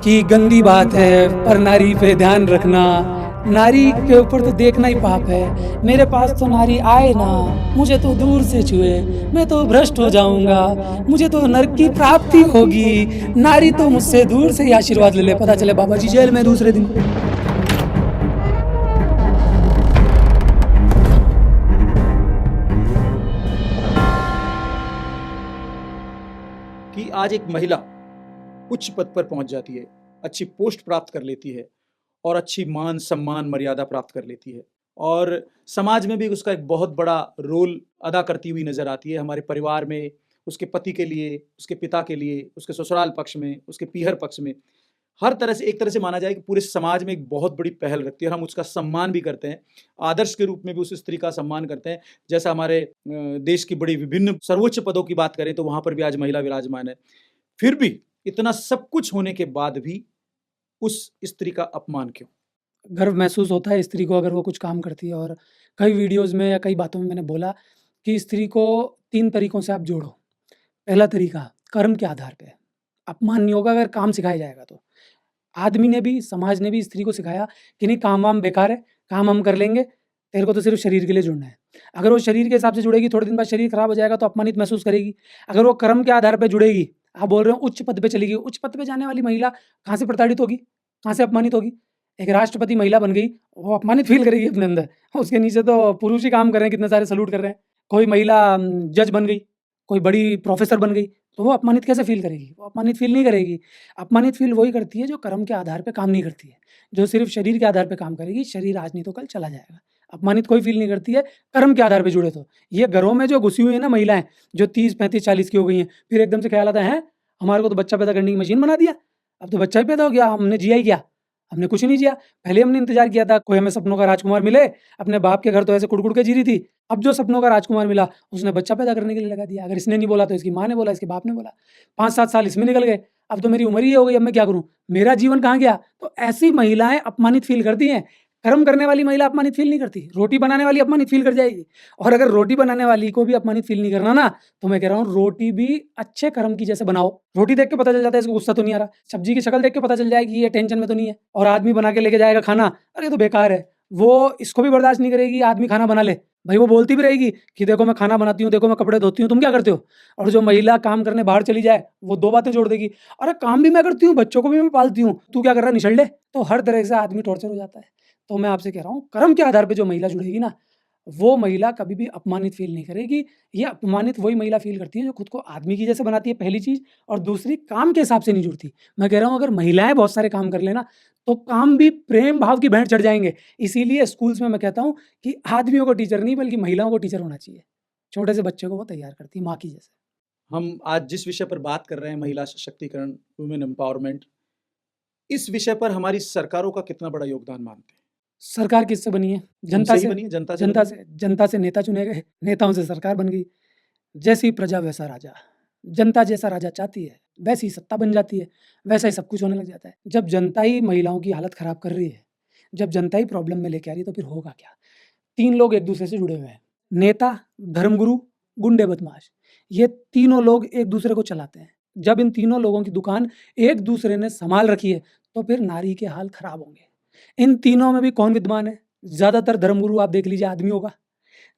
कि गंदी बात है पर नारी पे ध्यान रखना, नारी के ऊपर तो देखना ही पाप है। मेरे पास तो नारी आए ना, मुझे तो दूर से छुए, मैं तो भ्रष्ट हो जाऊंगा, मुझे तो नरक की प्राप्ति होगी। नारी तो मुझसे दूर से ही आशीर्वाद ले ले, पता चले बाबा जी जेल में दूसरे दिन। कि आज एक महिला उच्च पद पर पहुंच जाती है, अच्छी पोस्ट प्राप्त कर लेती है और अच्छी मान सम्मान मर्यादा प्राप्त कर लेती है और समाज में भी उसका एक बहुत बड़ा रोल अदा करती हुई नजर आती है। हमारे परिवार में उसके पति के लिए, उसके पिता के लिए, उसके ससुराल पक्ष में, उसके पीहर पक्ष में, हर तरह से एक तरह से माना जाए कि पूरे समाज में एक बहुत बड़ी पहल रखती है और हम उसका सम्मान भी करते हैं। आदर्श के रूप में भी उस स्त्री का सम्मान करते हैं। जैसा हमारे देश की बड़ी विभिन्न सर्वोच्च पदों की बात करें तो वहां पर भी आज महिला विराजमान है। फिर भी इतना सब कुछ होने के बाद भी उस स्त्री का अपमान क्यों? गर्व महसूस होता है स्त्री को अगर वो कुछ काम करती है। और कई वीडियोज़ में या कई बातों में मैंने बोला कि स्त्री को 3 तरीकों से आप जोड़ो। पहला तरीका कर्म के आधार पे, अपमान नहीं होगा अगर काम सिखाया जाएगा तो। आदमी ने भी, समाज ने भी स्त्री को सिखाया कि नहीं काम-वाम बेकार है, काम हम कर लेंगे, तेरे को तो सिर्फ़ शरीर के लिए जुड़ना है। अगर वो शरीर के हिसाब से जुड़ेगी, थोड़े दिन बाद शरीर खराब हो जाएगा तो अपमानित महसूस करेगी। अगर वो कर्म के आधार पे जुड़ेगी, आप बोल रहे हो उच्च पद पे चली गई, उच्च पद पे जाने वाली महिला कहाँ से प्रताड़ित होगी? कहाँ से अपमानित होगी? एक राष्ट्रपति महिला बन गई, वो अपमानित फ़ील करेगी अपने अंदर। उसके नीचे तो पुरुष ही काम कर रहे हैं, कितने सारे सैल्यूट कर रहे हैं। कोई महिला जज बन गई, कोई बड़ी प्रोफ़ेसर बन गई, तो वो अपमानित कैसे फ़ील करेगी? वो अपमानित फ़ील नहीं करेगी। अपमानित फ़ील वही करती है जो कर्म के आधार पे काम नहीं करती है, जो सिर्फ़ शरीर के आधार पे काम करेगी। शरीर आज नहीं तो कल चला जाएगा। अपमानित कोई फ़ील नहीं करती है, कर्म के आधार पे जुड़े तो। ये घरों में जो घुसी हुई है ना महिलाएँ, जो 30, 35, 40 की हो गई हैं, फिर एकदम से ख़्याल आता है, हैं! हमारे को तो बच्चा पैदा करने की मशीन बना दिया। अब तो बच्चा ही पैदा हो गया, हमने जिया ही क्या? हमने कुछ नहीं जिया। पहले हमने इंतज़ार किया था, कोई हमें सपनों का राजकुमार मिले, अपने बाप के घर तो ऐसे कुढ़-कुढ़ के जी रही थी। अब जो सपनों का राजकुमार मिला, उसने बच्चा पैदा करने के लिए लगा दिया। अगर इसने नहीं बोला तो इसकी माँ ने बोला, इसके बाप ने बोला। 5-7 साल इसमें निकल गए, अब तो मेरी उम्र ही हो गई, अब मैं क्या करूँ? मेरा जीवन कहाँ गया? तो ऐसी महिलाएँ अपमानित फ़ील करती हैं। कर्म करने वाली महिला अपमानित फ़ील नहीं करती, रोटी बनाने वाली अपमानित फ़ील कर जाएगी। और अगर रोटी बनाने वाली को भी अपमानित फ़ील नहीं करना ना, तो मैं कह रहा हूँ रोटी भी अच्छे कर्म की जैसे बनाओ। रोटी देख के पता चल जाता है इसको गुस्सा तो नहीं आ रहा, सब्ज़ी की शक्ल देख के पता चल जाएगी ये टेंशन में तो नहीं है। और आदमी बना के लेके जाएगा खाना, अरे ये तो बेकार है, वो इसको भी बर्दाश्त नहीं करेगी आदमी खाना बना ले। भई वो बोलती भी रहेगी कि देखो मैं खाना बनाती हूँ, देखो मैं कपड़े धोती हूँ, तुम क्या करते हो? और जो महिला काम करने बाहर चली जाए, वो 2 बातें जोड़ देगी, अरे काम भी मैं करती हूँ, बच्चों को भी मैं पालती हूँ, तू क्या कर रहा है निठल्ले? तो हर तरह से आदमी टॉर्चर हो जाता है। तो मैं आपसे कह रहा हूँ कर्म के आधार पे जो महिला जुड़ेगी ना, वो महिला कभी भी अपमानित फ़ील नहीं करेगी। ये अपमानित वही महिला फ़ील करती है जो खुद को आदमी की जैसे बनाती है पहली चीज़, और दूसरी काम के हिसाब से नहीं जुड़ती। मैं कह रहा हूँ अगर महिलाएँ बहुत सारे काम कर लें ना, तो काम भी प्रेम भाव की भेंट चढ़ जाएँगे। इसीलिए स्कूल्स में मैं कहता हूँ कि आदमियों को टीचर नहीं बल्कि महिलाओं को टीचर होना चाहिए। छोटे से बच्चे को वो तैयार करती है माँ की जैसे। हम आज जिस विषय पर बात कर रहे हैं, महिला सशक्तिकरण, वुमेन एम्पावरमेंट, इस विषय पर हमारी सरकारों का कितना बड़ा योगदान मानते हैं? सरकार किससे बनी है? जनता हमसे ही से। बनी है, जनता से बनी जनता है। से जनता से नेता चुने गए, नेताओं से सरकार बन गई। जैसी प्रजा वैसा राजा। जनता जैसा राजा चाहती है, वैसी सत्ता बन जाती है, वैसा ही सब कुछ होने लग जाता है। जब जनता ही महिलाओं की हालत खराब कर रही है, जब जनता ही प्रॉब्लम में लेके आ रही है, तो फिर होगा क्या? 3 लोग एक-दूसरे से जुड़े हुए हैं। नेता, धर्मगुरु, गुंडे बदमाश। ये तीनों लोग एक-दूसरे को चलाते हैं। जब इन तीनों लोगों की दुकान एक-दूसरे ने सँभाल रखी है, तो फिर नारी के हाल खराब होंगे। इन तीनों में भी कौन विद्वान है? ज़्यादातर धर्मगुरु आप देख लीजिए आदमी होगा,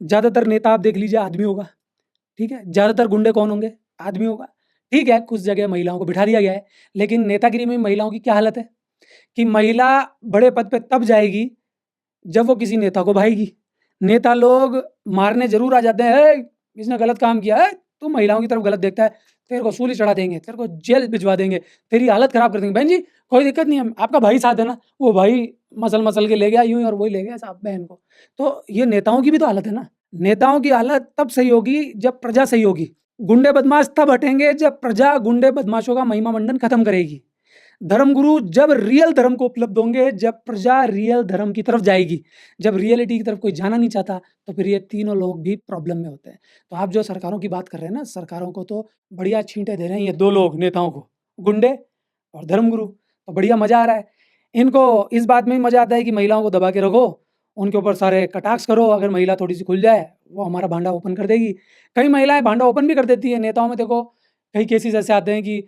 ज़्यादातर नेता आप देख लीजिए आदमी होगा। ठीक है? ज़्यादातर गुंडे कौन होंगे? आदमी होगा। ठीक है, कुछ जगह महिलाओं को बिठा दिया गया है, लेकिन नेतागिरी में महिलाओं की क्या हालत है? कि महिला बड़े पद पे तब जाएगी, जब वो किसी नेता को भाएगी। नेता लोग मारने ज़रूर आ जाते हैं, "ए! इसने गलत काम किया है, तू महिलाओं की तरफ गलत देखता है, तेरे को सूली चढ़ा देंगे, तेरे को जेल भिजवा देंगे, तेरी हालत खराब कर देंगे।" बहन जी, कोई दिक्कत नहीं है, आपका भाई साथ है ना? वो भाई मसल-मसल के ले गया यूँ ही और वही ले गया साहब बहन को। तो ये नेताओं की भी तो हालत है ना। नेताओं की हालत तब सही होगी जब प्रजा सही होगी। गुंडे बदमाश तब हटेंगे जब प्रजा गुंडे बदमाशों का महिमा मंडन खत्म करेगी। धर्मगुरु जब रियल धर्म को उपलब्ध होंगे, जब प्रजा रियल धर्म की तरफ जाएगी। जब रियलिटी की तरफ कोई जाना नहीं चाहता, तो फिर ये तीनों लोग भी प्रॉब्लम में होते हैं। तो आप जो सरकारों की बात कर रहे हैं ना, सरकारों को तो बढ़िया छींटे दे रहे हैं ये 2 लोग नेताओं को, गुंडे और धर्मगुरु। तो बढ़िया मज़ा आ रहा है। इनको इस बात में भी मज़ा आता है कि महिलाओं को दबा के रखो, उनके ऊपर सारे कटाक्ष करो, अगर महिला थोड़ी-सी खुल जाए, वो हमारा भांडा ओपन कर देगी। कई महिलाएँ भांडा ओपन भी कर देती हैं। नेताओं में देखो, कई केसेज़ ऐसे आते हैं कि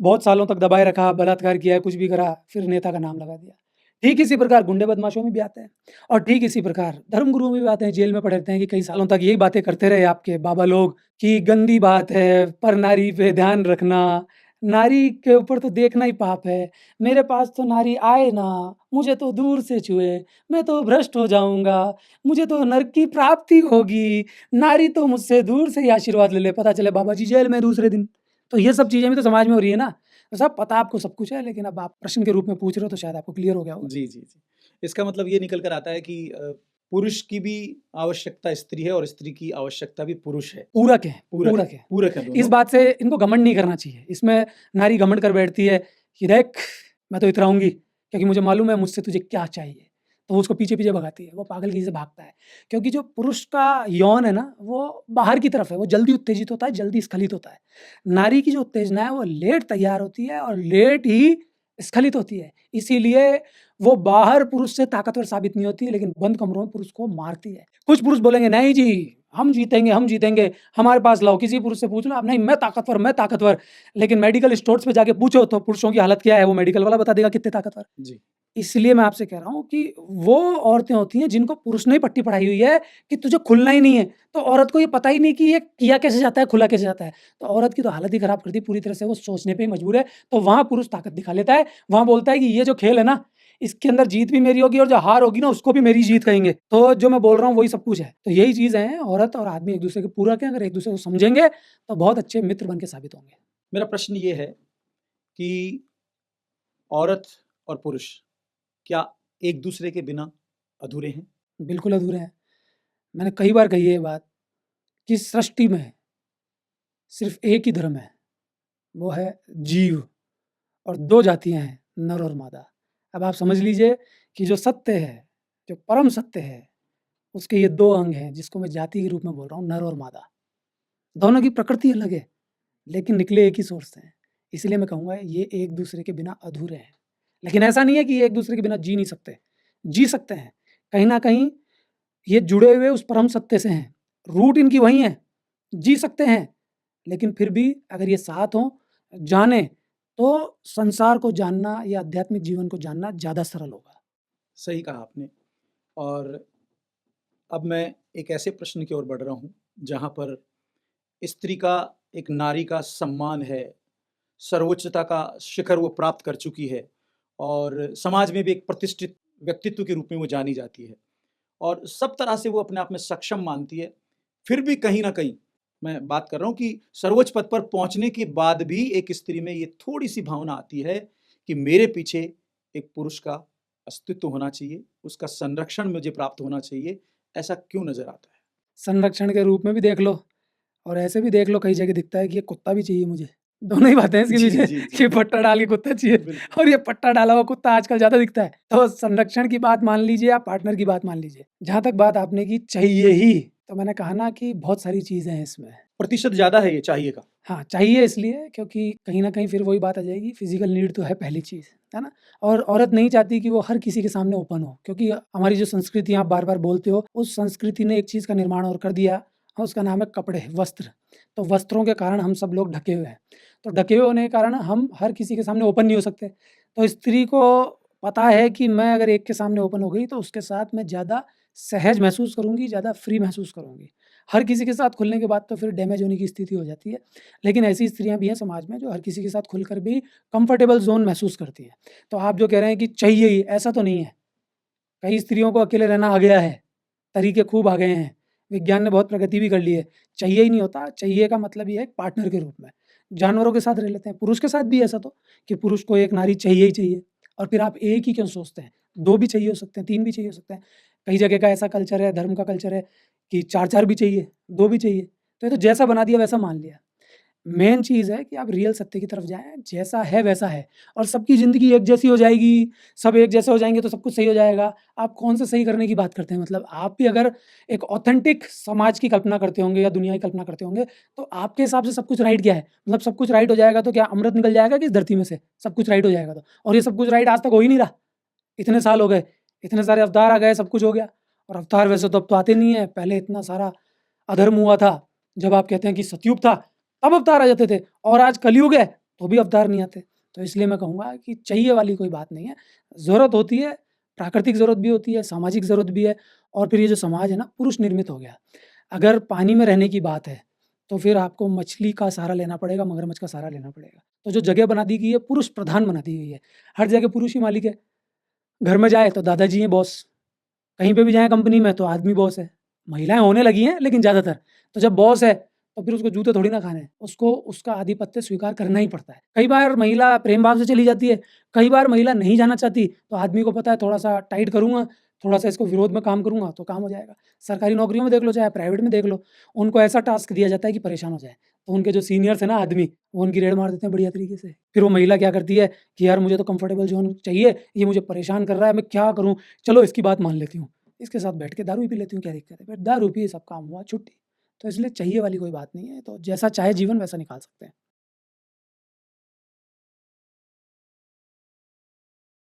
बहुत सालों तक दबाए रखा, बलात्कार किया, कुछ भी करा, फिर नेता का नाम लगा दिया। ठीक इसी प्रकार गुंडे बदमाशों में भी आते हैं और ठीक इसी प्रकार धर्मगुरुओं में भी आते हैं, जेल में पड़े रहते हैं कि कई सालों तक यही बातें करते रहे आपके बाबा लोग कि गंदी बात है, पर नारी पे ध्यान रखना, नारी के ऊपर तो देखना ही पाप है, मेरे पास तो नारी आए ना, मुझे तो दूर से छुए, मैं तो भ्रष्ट हो जाऊँगा, मुझे तो नर्क की प्राप्ति होगी, नारी तो मुझसे दूर से ही आशीर्वाद ले ले, पता चले बाबा जी जेल में दूसरे दिन। तो ये सब चीज़ें भी तो समाज में हो रही है ना। तो साहब पता आपको सब कुछ है, लेकिन अब आप प्रश्न के रूप में पूछ रहे हो तो शायद आपको क्लियर हो गया होगा। जी, जी, जी। इसका मतलब ये निकल कर आता है कि पुरुष की भी आवश्यकता स्त्री है और स्त्री की आवश्यकता भी पुरुष है। पूरक है, पूरक पूरक है, है। पूरक है इस दोनों। बात से इनको घमंड नहीं करना चाहिए। इसमें नारी घमंड कर बैठती है कि देख मैं तो इतराऊँगी क्योंकि मुझे मालूम है मुझसे तुझे क्या चाहिए। तो वो उसको पीछे-पीछे भगाती है, वो पागल की से भागता है। क्योंकि जो पुरुष का यौन है ना, वो बाहर की तरफ है, वो जल्दी उत्तेजित होता है, जल्दी स्खलित होता है। नारी की जो उत्तेजना है वो लेट तैयार होती है और लेट ही स्खलित होती है। इसीलिए वो बाहर पुरुष से ताकतवर साबित नहीं होती है, लेकिन बंद कमरों में पुरुष को मारती है। कुछ पुरुष बोलेंगे नहीं जी, हम जीतेंगे, हमारे पास लाओ। किसी पुरुष से पूछ लो आप, नहीं मैं ताकतवर। लेकिन मेडिकल स्टोर्स पे जाके पूछो तो पुरुषों की हालत क्या है, वो मेडिकल वाला बता देगा कितने ताकतवर। जी। इसलिए मैं आपसे कह रहा हूँ कि वो औरतें होती हैं जिनको पुरुष ने ही पट्टी पढ़ाई हुई है कि तुझे खुलना ही नहीं है। तो औरत को ये पता ही नहीं कि ये किया कैसे जाता है, खुला कैसे जाता है। तो औरत की तो हालत ही खराब कर दी पूरी तरह से, वो सोचने पे ही मजबूर है। तो वहाँ पुरुष ताकत दिखा लेता है, वहाँ बोलता है कि ये जो खेल है ना, इसके अंदर जीत भी मेरी होगी और जो हार होगी ना उसको भी मेरी जीत कहेंगे। तो जो मैं बोल रहा हूँ वही सब कुछ है। तो यही चीज़ें हैं, औरत और आदमी एक-दूसरे के पूरक हैं, अगर एक-दूसरे को समझेंगे तो बहुत अच्छे मित्र बन के साबित होंगे। मेरा प्रश्न ये है कि औरत और पुरुष क्या एक दूसरे के बिना अधूरे हैं? बिल्कुल अधूरे हैं। मैंने कई बार कही है ये बात कि सृष्टि में सिर्फ़ एक ही धर्म है, वो है जीव, और 2 जातियाँ हैं, नर और मादा। अब आप समझ लीजिए कि जो सत्य है, जो परम सत्य है, उसके ये 2 अंग हैं, जिसको मैं जाति के रूप में बोल रहा हूँ, नर और मादा। दोनों की प्रकृति अलग है, लेकिन निकले एक ही सोर्स से हैं। इसलिए मैं कहूँगा ये एक-दूसरे के बिना अधूरे हैं। लेकिन ऐसा नहीं है कि ये एक-दूसरे के बिना जी नहीं सकते, जी सकते हैं। कहीं न कहीं ये जुड़े हुए उस परम सत्य से हैं, रूट इनकी वही है, जी सकते हैं। लेकिन फिर भी अगर ये साथ हों, जानें, तो संसार को जानना या आध्यात्मिक जीवन को जानना ज़्यादा सरल होगा। सही कहा आपने। और अब मैं एक ऐसे प्रश्न की ओर बढ़ रहा हूँ, जहाँ पर स्त्री का एक नारी का सम्मान है, सर्वोच्चता का शिखर वो प्राप्त कर चुकी है और समाज में भी एक प्रतिष्ठित व्यक्तित्व के रूप में वो जानी जाती है और सब तरह से वो अपने आप में सक्षम मानती है। फिर भी कहीं न कहीं मैं बात कर रहा हूँ कि सर्वोच्च पद पर पहुँचने के बाद भी एक स्त्री में ये थोड़ी-सी भावना आती है कि मेरे पीछे एक पुरुष का अस्तित्व होना चाहिए, उसका संरक्षण मुझे प्राप्त होना चाहिए। ऐसा क्यों नज़र आता है? संरक्षण के रूप में भी देख लो और ऐसे भी देख लो, कई जगह दिखता है कि ये कुत्ता भी चाहिए मुझे। दोनों ही बातें हैं इसके जी, पीछे जी, जी। कि पट्टा डाल के कुत्ता चाहिए बिल्कुल। और ये पट्टा डाला हुआ कुत्ता आजकल ज़्यादा दिखता है। तो संरक्षण की बात मान लीजिए या पार्टनर की बात मान लीजिए। जहाँ तक बात आपने की चाहिए ही, तो मैंने कहा ना कि बहुत सारी चीज़ें हैं इसमें। प्रतिशत ज़्यादा है ये चाहिए का। हाँ, चाहिए इसलिए क्योंकि कहीं न कहीं फिर वही बात आ जाएगी, फिज़िकल नीड तो है पहली चीज़, है ना? और औरत नहीं चाहती कि वो हर किसी के सामने ओपन हो, क्योंकि हमारी जो संस्कृति आप बार-बार बोलते हो, उस संस्कृति ने एक चीज़ का निर्माण और कर दिया और उसका नाम है कपड़े, वस्त्र। तो वस्त्रों के कारण हम सब लोग ढके हुए हैं। तो ढके हुए होने के कारण हम हर किसी के सामने ओपन नहीं हो सकते। तो स्त्री को पता है कि मैं अगर एक के सामने ओपन हो गई तो उसके साथ मैं ज़्यादा सहज महसूस करूँगी, ज़्यादा फ्री महसूस करूँगी। हर किसी के साथ खुलने के बाद तो फिर डैमेज होने की स्थिति हो जाती है। लेकिन ऐसी स्त्रियाँ भी हैं समाज में जो हर किसी के साथ खुलकर भी कंफर्टेबल ज़ोन महसूस करती हैं। तो आप जो कह रहे हैं कि चाहिए ही, ऐसा तो नहीं है। कई स्त्रियों को अकेले रहना आ गया है, तरीके खूब आ गए हैं, विज्ञान ने बहुत प्रगति भी कर ली है। चाहिए ही नहीं होता, चाहिए का मतलब ये है पार्टनर के रूप में। जानवरों के साथ रह लेते हैं, पुरुष के साथ भी ऐसा तो कि पुरुष को एक नारी चाहिए ही चाहिए और फिर आप एक ही क्यों सोचते हैं? 2 भी चाहिए हो सकते हैं, 3 भी चाहिए हो सकते हैं। कई जगह का ऐसा कल्चर है, धर्म का कल्चर है कि 4-4 भी चाहिए, 2 भी चाहिए। तो ये तो जैसा बना दिया वैसा मान लिया। मेन चीज़ है कि आप रियल सत्य की तरफ जाएँ, जैसा है वैसा है और सबकी ज़िंदगी एक जैसी हो जाएगी, सब एक जैसे हो जाएँगे तो सब कुछ सही हो जाएगा। आप कौन सा सही करने की बात करते हैं? मतलब आप भी अगर एक ऑथेंटिक समाज की कल्पना करते होंगे या दुनिया की कल्पना करते होंगे, तो आपके हिसाब से सब कुछ राइट क्या है? मतलब सब कुछ राइट हो जाएगा तो क्या अमृत निकल जाएगा कि इस धरती में से? सब कुछ राइट हो जाएगा तो? और ये सब कुछ राइट आज तक हो ही नहीं रहा। इतने साल हो गए, इतने सारे अवतार आ गए, सब कुछ हो गया और अवतार वैसे तो अब तो आते नहीं है। पहले इतना सारा अधर्म हुआ था, जब आप कहते हैं कि सतयुग था, तब अवतार आ जाते थे और आज कलयुग है, तो भी अवतार नहीं आते। तो इसलिए मैं कहूँगा कि चाहिए वाली कोई बात नहीं है। ज़रूरत होती है, प्राकृतिक ज़रूरत भी होती है, सामाजिक ज़रूरत भी है और फिर ये जो समाज है ना पुरुष निर्मित हो गया। अगर पानी में रहने की बात है, तो फिर आपको मछली का सहारा लेना पड़ेगा, मगरमच्छ का सहारा लेना पड़ेगा। तो जो जगह बना दी गई है, पुरुष प्रधान बना दी गई है। हर जगह पुरुष ही मालिक है। घर में जाए तो दादाजी हैं बॉस, कहीं पे भी जाएँ कंपनी में तो आदमी बॉस है। महिलाएँ होने लगी हैं लेकिन ज़्यादातर। तो जब बॉस है, तो फिर उसको जूते थोड़ी ना खाने हैं। उसको उसका आधिपत्य स्वीकार करना ही पड़ता है। कई बार महिला प्रेम भाव से चली जाती है, कई बार महिला नहीं जाना चाहती, तो आदमी को पता है थोड़ा-सा टाइट करूँगा, थोड़ा-सा इसको विरोध में काम करूँगा तो काम हो जाएगा। सरकारी नौकरियों में देख लो चाहे प्राइवेट में देख लो, उनको ऐसा टास्क दिया जाता है कि परेशान हो जाए। तो उनके जो सीनियर्स हैं ना आदमी, वो उनकी रेड मार देते हैं बढ़िया तरीके से। फिर वो महिला क्या करती है कि यार मुझे तो कंफर्टेबल ज़ोन चाहिए, ये मुझे परेशान कर रहा है, मैं क्या करूँ? चलो इसकी बात मान लेती हूँ। इसके साथ बैठ के दारू ही पी लेती हूँ, क्या दिक्कत है? फिर दारू पी सब काम हुआ, छुट्टी। तो इसलिए चाहिए वाली कोई बात नहीं है, तो जैसा चाहे जीवन वैसा निकाल सकते हैं।